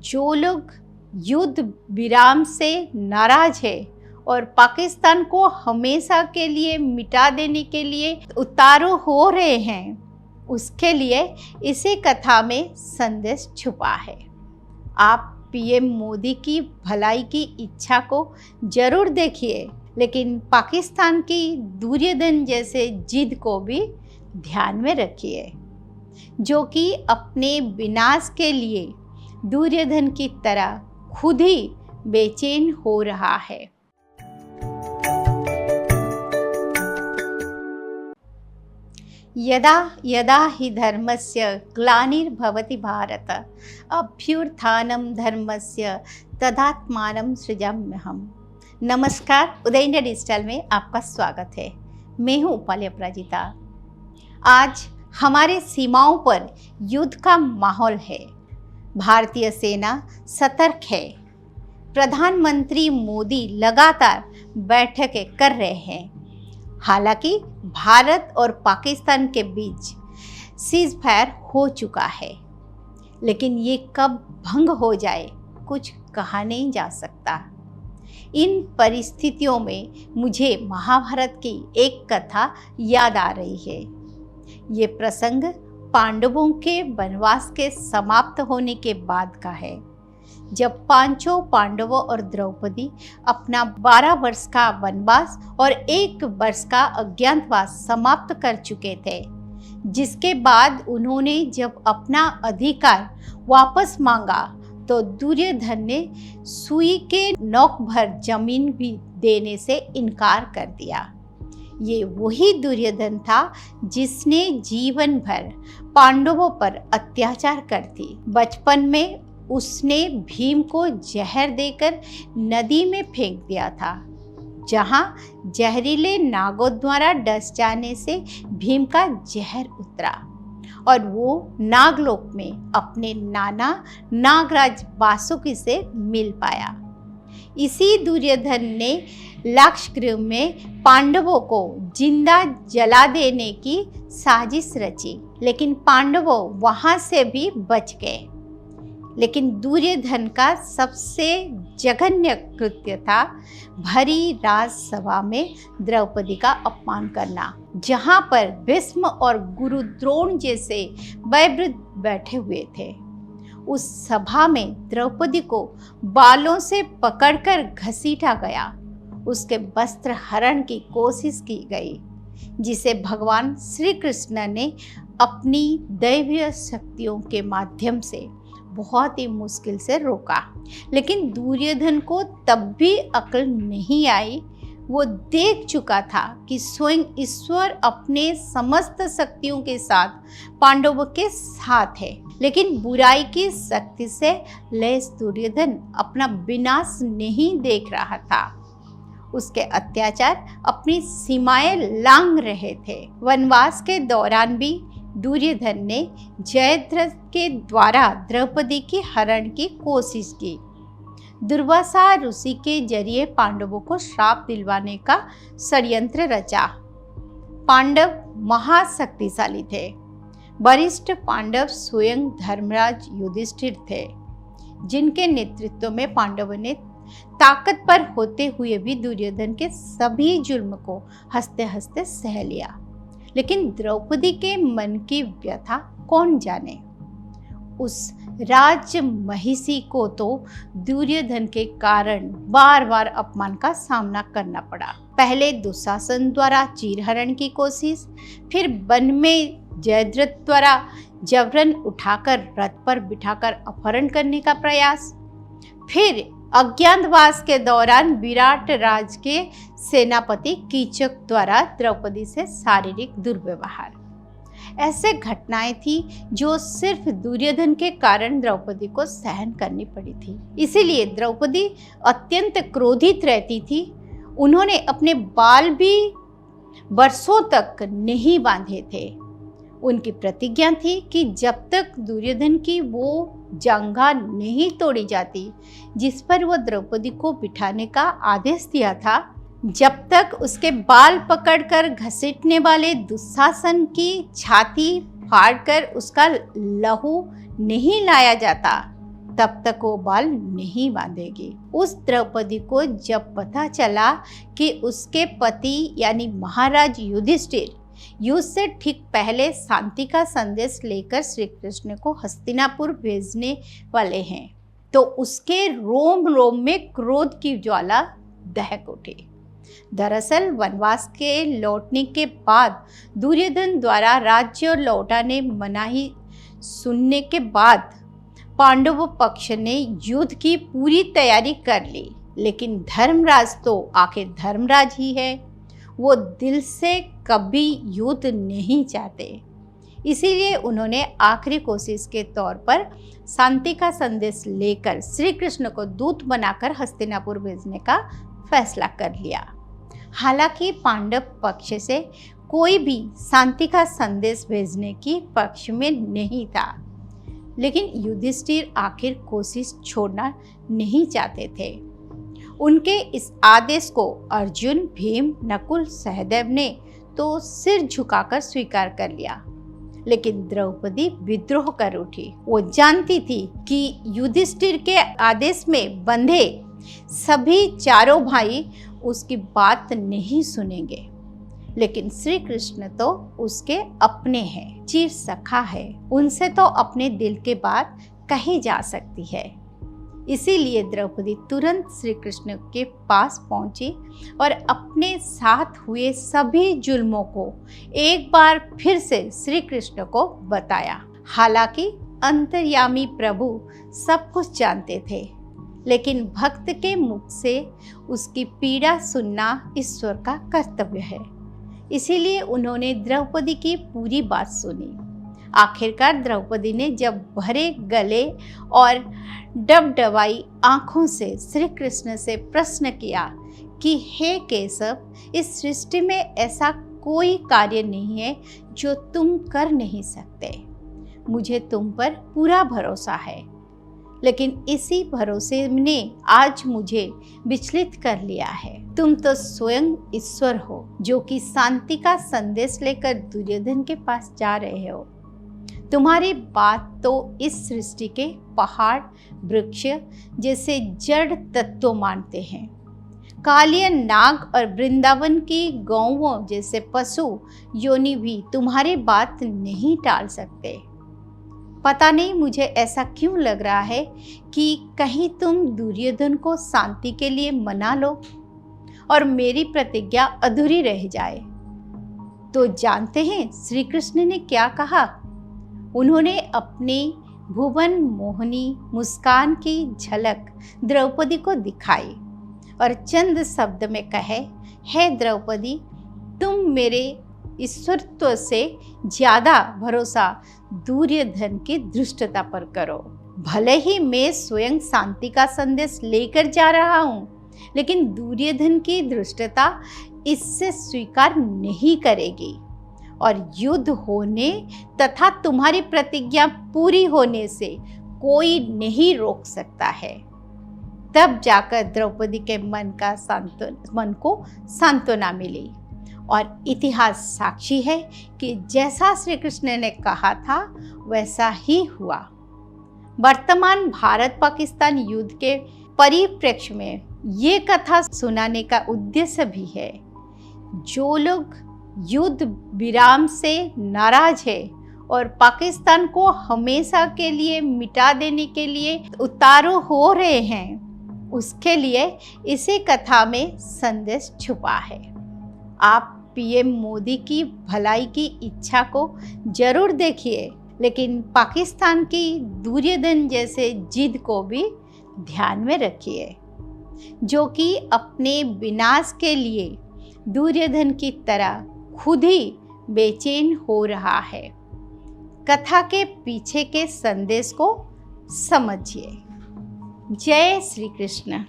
जो लोग युद्ध विराम से नाराज है और पाकिस्तान को हमेशा के लिए मिटा देने के लिए उतारू हो रहे हैं, उसके लिए इसी कथा में संदेश छुपा है। आप पीएम मोदी की भलाई की इच्छा को जरूर देखिए, लेकिन पाकिस्तान की दुर्योधन जैसे जिद को भी ध्यान में रखिए, जो कि अपने विनाश के लिए दुर्योधन की तरह खुद ही बेचैन हो रहा है। यदा यदा हि धर्मस्य ग्लानिर्भवति भारत अभ्युत्थानं धर्मस्य तदात्मानं सृजाम्यहम्। नमस्कार, उदय इंडिया डिजिटल में आपका स्वागत है। मैं हूँ उपाली अपराजिता। आज हमारे सीमाओं पर युद्ध का माहौल है। भारतीय सेना सतर्क है। प्रधानमंत्री मोदी लगातार बैठकें कर रहे हैं। हालांकि भारत और पाकिस्तान के बीच सीज़फायर हो चुका है, लेकिन ये कब भंग हो जाए कुछ कहा नहीं जा सकता। इन परिस्थितियों में मुझे महाभारत की एक कथा याद आ रही है। ये प्रसंग पांडवों के वनवास के समाप्त होने के बाद का है, जब पांचों पांडवों और द्रौपदी अपना 12 वर्ष का वनवास और 1 वर्ष का अज्ञातवास समाप्त कर चुके थे, जिसके बाद उन्होंने जब अपना अधिकार वापस मांगा तो दुर्योधन ने सुई के नोक भर जमीन भी देने से इनकार कर दिया। ये वही दुर्योधन था जिसने जीवन भर पांडवों पर अत्याचार कर दी। बचपन में उसने भीम को जहर देकर नदी में फेंक दिया था, जहां जहरीले नागों द्वारा डस जाने से भीम का जहर उतरा और वो नागलोक में अपने नाना नागराज वासुकी से मिल पाया। इसी दुर्योधन ने लाक्षागृह में पांडवों को जिंदा जला देने की साजिश रची, लेकिन पांडवों वहां से भी बच गए। लेकिन दुर्योधन का सबसे जघन्य कृत्य था भरी राजसभा में द्रौपदी का अपमान करना, जहां पर भीष्म और गुरु द्रोण जैसे वयोवृद्ध बैठे हुए थे। उस सभा में द्रौपदी को बालों से पकड़कर घसीटा गया, उसके वस्त्र हरण की कोशिश की गई, जिसे भगवान श्री कृष्ण ने अपनी दैवीय शक्तियों के माध्यम से बहुत ही मुश्किल से रोका। लेकिन दुर्योधन को तब भी अक्ल नहीं आई। वो देख चुका था कि स्वयं ईश्वर अपने समस्त शक्तियों के साथ पांडवों के साथ है, लेकिन बुराई की शक्ति से लैस दुर्योधन अपना विनाश नहीं देख रहा था। उसके अत्याचार अपनी सीमाएं लांघ रहे थे। वनवास के दौरान भी दुर्योधन ने जयद्रथ के द्वारा द्रौपदी की हरण की कोशिश की। दुर्वासा ऋषि के जरिए पांडवों को श्राप दिलवाने का षड्यंत्र रचा। पांडव महाशक्तिशाली थे। वरिष्ठ पांडव स्वयं धर्मराज युधिष्ठिर थे, जिनके नेतृत्व में पांडवों ने ताकत पर होते हुए भी दुर्योधन के सभी जुल्म को हंसते हंसते सह लिया। लेकिन द्रौपदी के मन की व्यथा कौन जाने। उस राज महिषी को तो दुर्योधन के कारण बार बार अपमान का सामना करना पड़ा। पहले दुशासन द्वारा चीरहरण की कोशिश, फिर वन में जयद्रथ द्वारा जबरन उठाकर रथ पर बिठाकर अपहरण करने का प्रयास, फिर अज्ञातवास के दौरान विराट राज के सेनापति कीचक द्वारा द्रौपदी से शारीरिक दुर्व्यवहार। ऐसे घटनाएं थी जो सिर्फ दुर्योधन के कारण द्रौपदी को सहन करनी पड़ी थी। इसीलिए द्रौपदी अत्यंत क्रोधित रहती थी। उन्होंने अपने बाल भी वर्षों तक नहीं बांधे थे। उनकी प्रतिज्ञा थी कि जब तक दुर्योधन की वो जंघा नहीं तोड़ी जाती जिस पर वो द्रौपदी को बिठाने का आदेश दिया था, जब तक उसके बाल पकड़कर घसीटने वाले दुशासन की छाती फाड़कर उसका लहू नहीं लाया जाता, तब तक वो बाल नहीं बांधेगी। उस द्रौपदी को जब पता चला कि उसके पति यानी महाराज युधिष्ठिर युद्ध से ठीक पहले शांति का संदेश लेकर श्री कृष्ण को हस्तिनापुर भेजने वाले हैं, तो उसके रोम रोम में क्रोध की ज्वाला दहक उठी। दरअसल वनवास के लौटने के बाद दुर्योधन द्वारा राज्य लौटाने मनाही सुनने के बाद पांडव पक्ष ने युद्ध की पूरी तैयारी कर ली, लेकिन धर्मराज तो आखिर धर्मराज ही है, वो दिल से कभी युद्ध नहीं चाहते। इसीलिए उन्होंने आखिरी कोशिश के तौर पर शांति का संदेश लेकर श्री कृष्ण को दूत बनाकर हस्तिनापुर भेजने का फैसला कर लिया। हालांकि पांडव पक्ष से कोई भी शांति का संदेश भेजने की पक्ष में नहीं था, लेकिन युधिष्ठिर आखिर कोशिश छोड़ना नहीं चाहते थे। उनके इस आदेश को अर्जुन, भीम, नकुल, सहदेव ने तो सिर झुकाकर स्वीकार कर लिया, लेकिन द्रौपदी विद्रोह कर उठी। वो जानती थी कि युधिष्ठिर के आदेश में बंधे सभी चारों भाई उसकी बात नहीं सुनेंगे, लेकिन श्री कृष्ण तो उसके अपने हैं, चिर सखा है, उनसे तो अपने दिल की बात कही जा सकती है। इसीलिए द्रौपदी तुरंत श्री कृष्ण के पास पहुंची और अपने साथ हुए सभी जुल्मों को एक बार फिर से श्री कृष्ण को बताया। हालांकि अंतर्यामी प्रभु सब कुछ जानते थे, लेकिन भक्त के मुख से उसकी पीड़ा सुनना ईश्वर का कर्तव्य है। इसीलिए उन्होंने द्रौपदी की पूरी बात सुनी। आखिरकार द्रौपदी ने जब भरे गले और डबडबाई आंखों से श्री कृष्ण से प्रश्न किया कि हे केशव, इस सृष्टि में ऐसा कोई कार्य नहीं है जो तुम कर नहीं सकते। मुझे तुम पर पूरा भरोसा है, लेकिन इसी भरोसे ने आज मुझे विचलित कर लिया है। तुम तो स्वयं ईश्वर हो, जो कि शांति का संदेश लेकर दुर्योधन के पास जा रहे हो। तुम्हारी बात तो इस सृष्टि के पहाड़, वृक्ष जैसे जड़ तत्व मानते हैं। कालिया नाग और वृंदावन की गौओं जैसे पशु योनि भी तुम्हारी बात नहीं टाल सकते। पता नहीं मुझे ऐसा क्यों लग रहा है कि कहीं तुम दुर्योधन को शांति के लिए मना लो और मेरी प्रतिज्ञा अधूरी रह जाए। तो जानते हैं श्री कृष्ण ने क्या कहा? उन्होंने अपनी भुवन मोहनी मुस्कान की झलक द्रौपदी को दिखाई और चंद शब्द में कहे, हे द्रौपदी, तुम मेरे ईश्वरत्व से ज्यादा भरोसा दुर्योधन की धृष्टता पर करो। भले ही मैं स्वयं शांति का संदेश लेकर जा रहा हूँ, लेकिन दुर्योधन की धृष्टता इससे स्वीकार नहीं करेगी और युद्ध होने तथा तुम्हारी प्रतिज्ञा पूरी होने से कोई नहीं रोक सकता है। तब जाकर द्रौपदी के मन को सांत्वना मिली और इतिहास साक्षी है कि जैसा श्री कृष्ण ने कहा था वैसा ही हुआ। वर्तमान भारत पाकिस्तान युद्ध के परिप्रेक्ष्य में ये कथा सुनाने का उद्देश्य भी है। जो लोग युद्ध विराम से नाराज है और पाकिस्तान को हमेशा के लिए मिटा देने के लिए उतारू हो रहे हैं, उसके लिए इसी कथा में संदेश छुपा है। आप पीएम मोदी की भलाई की इच्छा को जरूर देखिए, लेकिन पाकिस्तान की दुर्योधन जैसे जिद को भी ध्यान में रखिए, जो कि अपने विनाश के लिए दुर्योधन की तरह खुद ही बेचैन हो रहा है। कथा के पीछे के संदेश को समझिए। जय श्री कृष्ण।